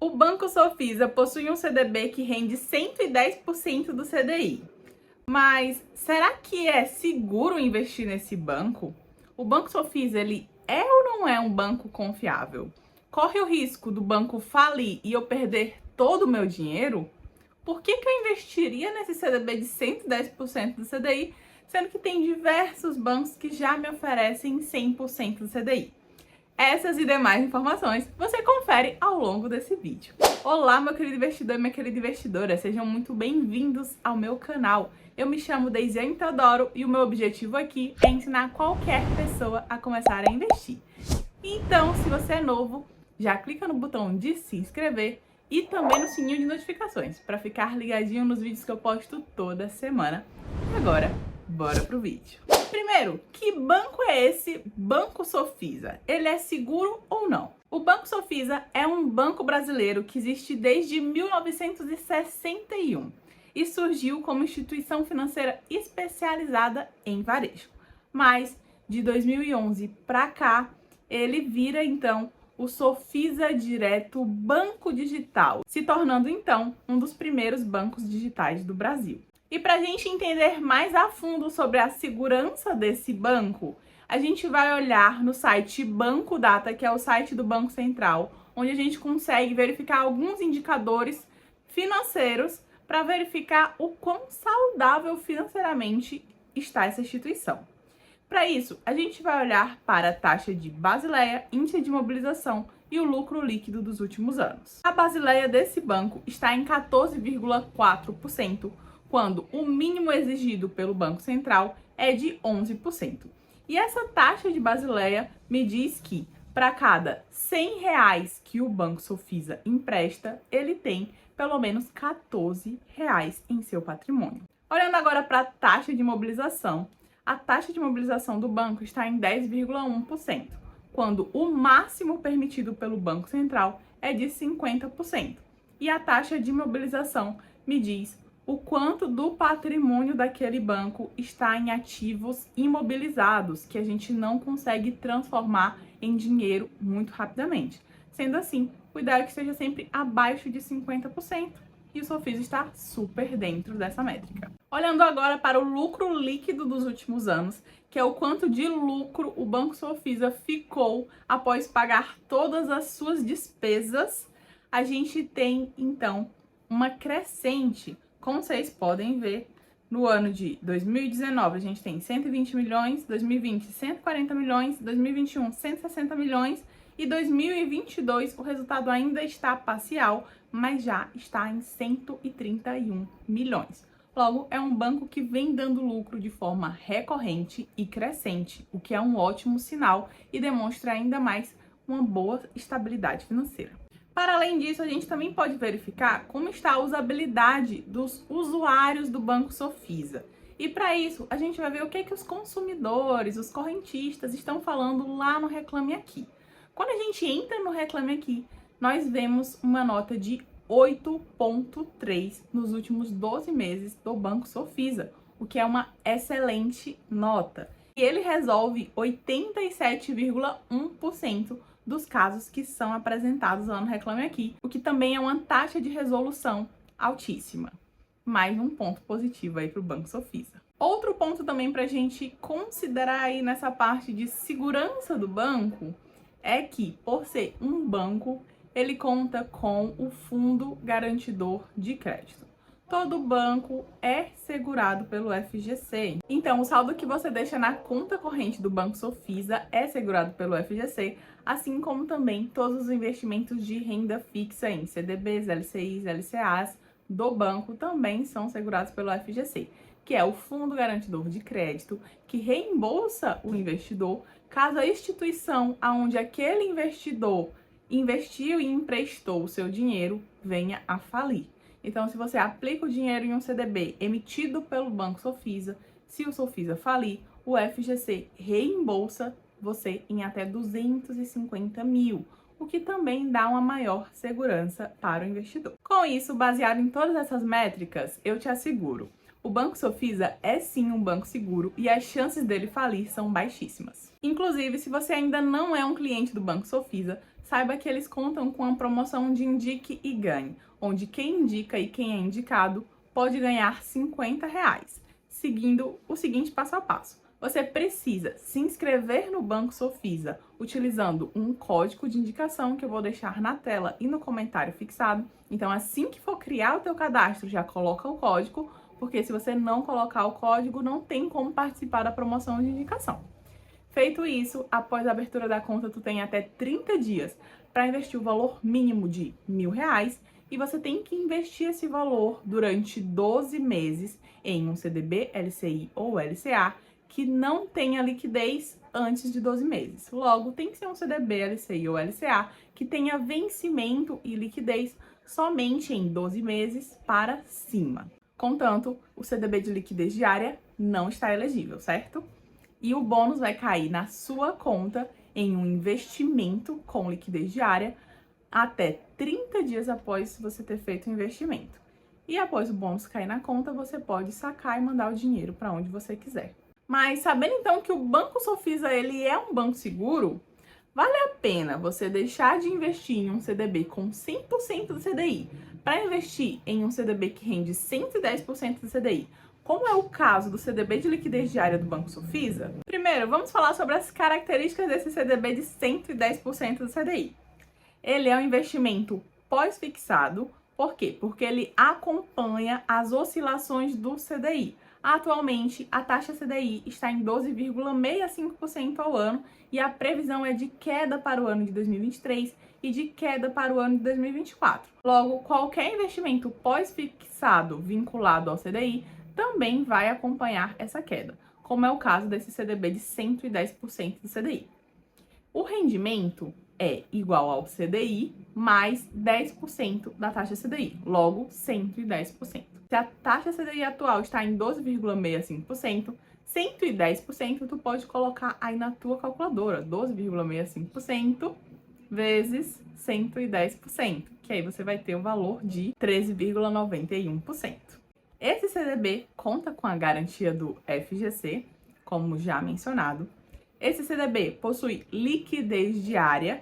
O Banco Sofisa possui um CDB que rende 110% do CDI. Mas será que é seguro investir nesse banco? O Banco Sofisa, ele é ou não é um banco confiável? Corre o risco do banco falir e eu perder todo o meu dinheiro? Por que eu investiria nesse CDB de 110% do CDI, sendo que tem diversos bancos que já me oferecem 100% do CDI? Essas e demais informações você confere ao longo desse vídeo. Olá, meu querido investidor e minha querida investidora, sejam muito bem-vindos ao meu canal. Eu me chamo Deisiane Teodoro e o meu objetivo aqui é ensinar qualquer pessoa a começar a investir. Então, se você é novo, já clica no botão de se inscrever e também no sininho de notificações para ficar ligadinho nos vídeos que eu posto toda semana. E agora, bora pro vídeo. Primeiro, que banco é esse Banco Sofisa? Ele é seguro ou não? O Banco Sofisa é um banco brasileiro que existe desde 1961 e surgiu como instituição financeira especializada em varejo. Mas de 2011 para cá, ele vira então o Sofisa Direto Banco Digital, se tornando então um dos primeiros bancos digitais do Brasil. E para a gente entender mais a fundo sobre a segurança desse banco, a gente vai olhar no site Banco Data, que é o site do Banco Central, onde a gente consegue verificar alguns indicadores financeiros para verificar o quão saudável financeiramente está essa instituição. Para isso, a gente vai olhar para a taxa de Basileia, índice de mobilização e o lucro líquido dos últimos anos. A Basileia desse banco está em 14,4%, quando o mínimo exigido pelo Banco Central é de 11%. E essa taxa de Basileia me diz que para cada R$100 que o Banco Sofisa empresta, ele tem pelo menos R$14 em seu patrimônio. Olhando agora para a taxa de mobilização, a taxa de mobilização do banco está em 10,1%, quando o máximo permitido pelo Banco Central é de 50%. E a taxa de mobilização me diz o quanto do patrimônio daquele banco está em ativos imobilizados, que a gente não consegue transformar em dinheiro muito rapidamente. Sendo assim, o ideal é que esteja sempre abaixo de 50%, e o Sofisa está super dentro dessa métrica. Olhando agora para o lucro líquido dos últimos anos, que é o quanto de lucro o Banco Sofisa ficou após pagar todas as suas despesas, a gente tem então uma crescente. Como vocês podem ver, no ano de 2019 a gente tem 120 milhões, 2020 140 milhões, 2021 160 milhões e 2022 o resultado ainda está parcial, mas já está em 131 milhões. Logo, é um banco que vem dando lucro de forma recorrente e crescente, o que é um ótimo sinal e demonstra ainda mais uma boa estabilidade financeira. Para além disso, a gente também pode verificar como está a usabilidade dos usuários do Banco Sofisa. E para isso, a gente vai ver o que os consumidores, os correntistas estão falando lá no Reclame Aqui. Quando a gente entra no Reclame Aqui, nós vemos uma nota de 8,3 nos últimos 12 meses do Banco Sofisa, o que é uma excelente nota. E ele resolve 87,1% dos casos que são apresentados lá no Reclame Aqui, o que também é uma taxa de resolução altíssima. Mais um ponto positivo aí para o Banco Sofisa. Outro ponto também para a gente considerar aí nessa parte de segurança do banco é que, por ser um banco, ele conta com o Fundo Garantidor de Crédito. Todo banco é segurado pelo FGC. Então, o saldo que você deixa na conta corrente do Banco Sofisa é segurado pelo FGC, assim como também todos os investimentos de renda fixa em CDBs, LCIs, LCAs do banco também são segurados pelo FGC, que é o Fundo Garantidor de Crédito, que reembolsa o investidor caso a instituição aonde aquele investidor investiu e emprestou o seu dinheiro venha a falir. Então, se você aplica o dinheiro em um CDB emitido pelo Banco Sofisa, se o Sofisa falir, o FGC reembolsa você em até 250 mil, o que também dá uma maior segurança para o investidor. Com isso, baseado em todas essas métricas, eu te asseguro, o Banco Sofisa é sim um banco seguro e as chances dele falir são baixíssimas. Inclusive, se você ainda não é um cliente do Banco Sofisa, saiba que eles contam com a promoção de Indique e Ganhe, onde quem indica e quem é indicado pode ganhar R$ 50, seguindo o seguinte passo a passo. Você precisa se inscrever no Banco Sofisa utilizando um código de indicação que eu vou deixar na tela e no comentário fixado. Então, assim que for criar o teu cadastro, já coloca o código, porque se você não colocar o código, não tem como participar da promoção de indicação. Feito isso, após a abertura da conta, tu tem até 30 dias para investir o valor mínimo de R$ 1.000 e você tem que investir esse valor durante 12 meses em um CDB, LCI ou LCA que não tenha liquidez antes de 12 meses. Logo, tem que ser um CDB, LCI ou LCA que tenha vencimento e liquidez somente em 12 meses para cima. Contanto, o CDB de liquidez diária não está elegível, certo? E o bônus vai cair na sua conta em um investimento com liquidez diária até 30 dias após você ter feito o investimento. E após o bônus cair na conta, você pode sacar e mandar o dinheiro para onde você quiser. Mas sabendo então que o Banco Sofisa ele é um banco seguro, vale a pena você deixar de investir em um CDB com 100% do CDI para investir em um CDB que rende 110% do CDI, como é o caso do CDB de liquidez diária do Banco Sofisa? Primeiro, vamos falar sobre as características desse CDB de 110% do CDI. Ele é um investimento pós-fixado. Por quê? Porque ele acompanha as oscilações do CDI. Atualmente, a taxa CDI está em 12,65% ao ano e a previsão é de queda para o ano de 2023 e de queda para o ano de 2024. Logo, qualquer investimento pós-fixado vinculado ao CDI também vai acompanhar essa queda, como é o caso desse CDB de 110% do CDI. O rendimento é igual ao CDI mais 10% da taxa CDI, logo 110%. Se a taxa CDI atual está em 12,65%, 110% tu pode colocar aí na tua calculadora, 12,65% vezes 110%, que aí você vai ter o valor de 13,91%. Esse CDB conta com a garantia do FGC, como já mencionado. Esse CDB possui liquidez diária,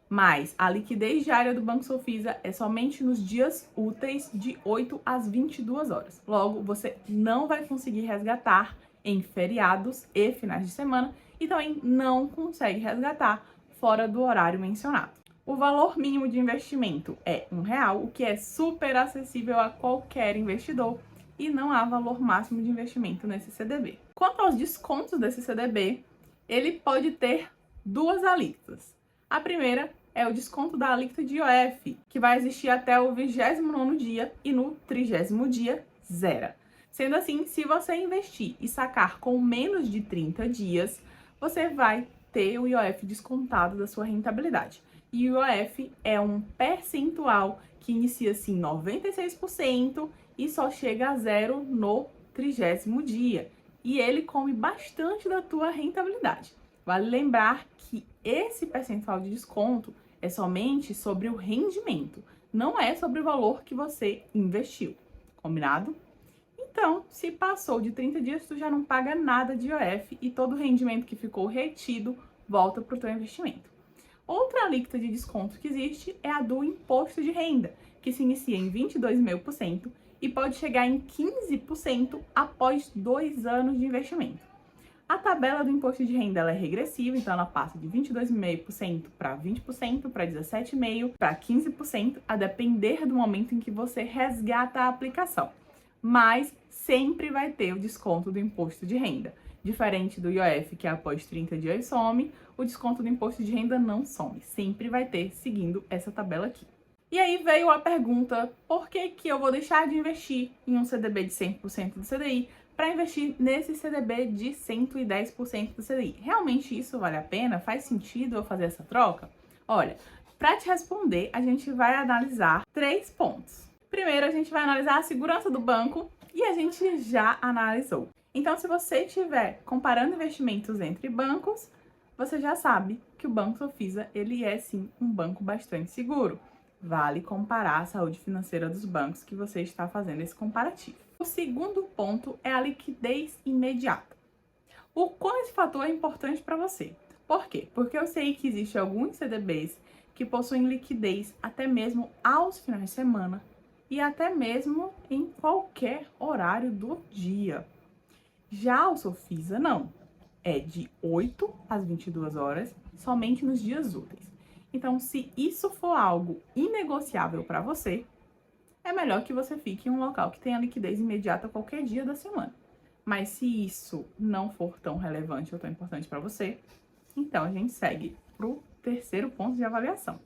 mas a liquidez diária do Banco Sofisa é somente nos dias úteis de 8 às 22 horas. Logo, você não vai conseguir resgatar em feriados e finais de semana e também não consegue resgatar fora do horário mencionado. O valor mínimo de investimento é R$ 1, o que é super acessível a qualquer investidor e não há valor máximo de investimento nesse CDB. Quanto aos descontos desse CDB, ele pode ter duas alíquotas. A primeira é o desconto da alíquota de IOF, que vai existir até o 29º dia e no 30º dia zera. Sendo assim, se você investir e sacar com menos de 30 dias, você vai ter o IOF descontado da sua rentabilidade. E o IOF é um percentual que inicia-se em 96% e só chega a zero no 30º dia. E ele come bastante da tua rentabilidade. Vale lembrar que esse percentual de desconto é somente sobre o rendimento, não é sobre o valor que você investiu. Combinado? Então, se passou de 30 dias, tu já não paga nada de IOF e todo o rendimento que ficou retido volta para o teu investimento. Outra alíquota de desconto que existe é a do imposto de renda, que se inicia em 22,5% e pode chegar em 15% após 2 anos de investimento. A tabela do imposto de renda ela é regressiva, então ela passa de 22,5% para 20%, para 17,5%, para 15%, a depender do momento em que você resgata a aplicação. Mas sempre vai ter o desconto do imposto de renda. Diferente do IOF, que após 30 dias some, o desconto do imposto de renda não some. Sempre vai ter, seguindo essa tabela aqui. E aí veio a pergunta, por que eu vou deixar de investir em um CDB de 100% do CDI para investir nesse CDB de 110% do CDI? Realmente isso vale a pena? Faz sentido eu fazer essa troca? Olha, para te responder, a gente vai analisar 3 pontos. Primeiro, a gente vai analisar a segurança do banco e a gente já analisou. Então, se você estiver comparando investimentos entre bancos, você já sabe que o Banco Sofisa, ele é sim um banco bastante seguro. Vale comparar a saúde financeira dos bancos que você está fazendo esse comparativo. O segundo ponto é a liquidez imediata. O quão esse fator é importante para você? Por quê? Porque eu sei que existem alguns CDBs que possuem liquidez até mesmo aos finais de semana e até mesmo em qualquer horário do dia. Já o Sofisa não, é de 8 às 22 horas, somente nos dias úteis. Então, se isso for algo inegociável para você, é melhor que você fique em um local que tenha liquidez imediata qualquer dia da semana. Mas se isso não for tão relevante ou tão importante para você, então a gente segue para o terceiro ponto de avaliação,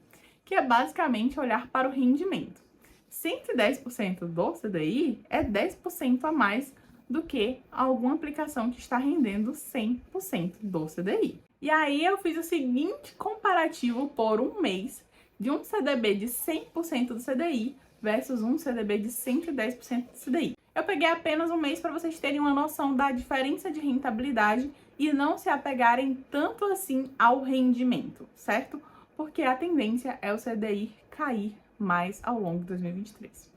que é basicamente olhar para o rendimento. 110% do CDI é 10% a mais do que alguma aplicação que está rendendo 100% do CDI. E aí eu fiz o seguinte comparativo por um mês de um CDB de 100% do CDI versus um CDB de 110% do CDI. Eu peguei apenas um mês para vocês terem uma noção da diferença de rentabilidade e não se apegarem tanto assim ao rendimento, certo? Porque a tendência é o CDI cair mais ao longo de 2023.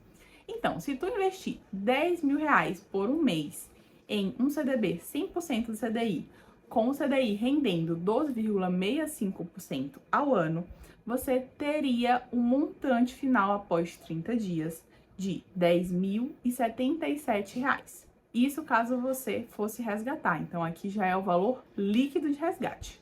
Então, se tu investir 10 mil reais por um mês em um CDB 100% do CDI, com o CDI rendendo 12,65% ao ano, você teria um montante final após 30 dias de R$ 10.077. Isso caso você fosse resgatar. Então, aqui já é o valor líquido de resgate.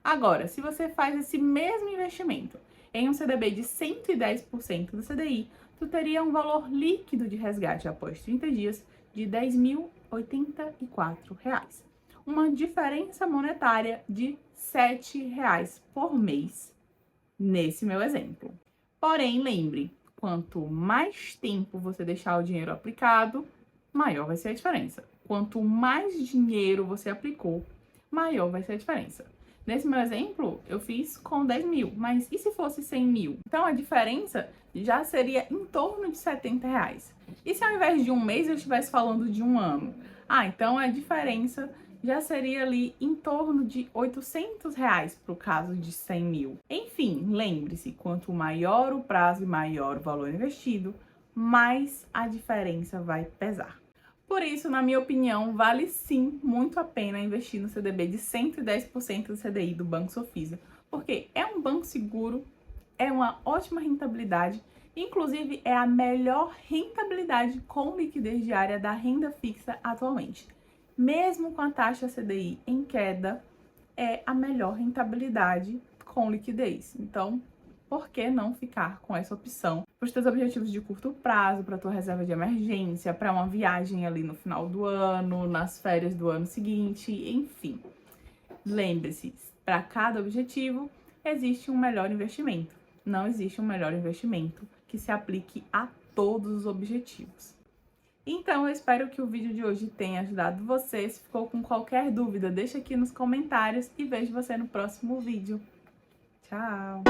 Agora, se você faz esse mesmo investimento em um CDB de 110% do CDI, tu teria um valor líquido de resgate após 30 dias de R$ 10.084. Uma diferença monetária de R$ 7 por mês, nesse meu exemplo. Porém, lembre, quanto mais tempo você deixar o dinheiro aplicado, maior vai ser a diferença. Quanto mais dinheiro você aplicou, maior vai ser a diferença. Nesse meu exemplo, eu fiz com 10 mil, mas e se fosse 100 mil? Então, a diferença já seria em torno de R$ 70. E se ao invés de um mês eu estivesse falando de um ano? Então a diferença já seria ali em torno de R$ 800 para o caso de 100 mil. Enfim, lembre-se, quanto maior o prazo e maior o valor investido, mais a diferença vai pesar. Por isso, na minha opinião, vale sim muito a pena investir no CDB de 110% do CDI do Banco Sofisa, porque é um banco seguro, é uma ótima rentabilidade, inclusive é a melhor rentabilidade com liquidez diária da renda fixa atualmente. Mesmo com a taxa CDI em queda, é a melhor rentabilidade com liquidez. Então, por que não ficar com essa opção para os teus objetivos de curto prazo, para a tua reserva de emergência, para uma viagem ali no final do ano, nas férias do ano seguinte, enfim. Lembre-se, para cada objetivo existe um melhor investimento. Não existe um melhor investimento que se aplique a todos os objetivos. Então, eu espero que o vídeo de hoje tenha ajudado você. Se ficou com qualquer dúvida, deixa aqui nos comentários e vejo você no próximo vídeo. Tchau!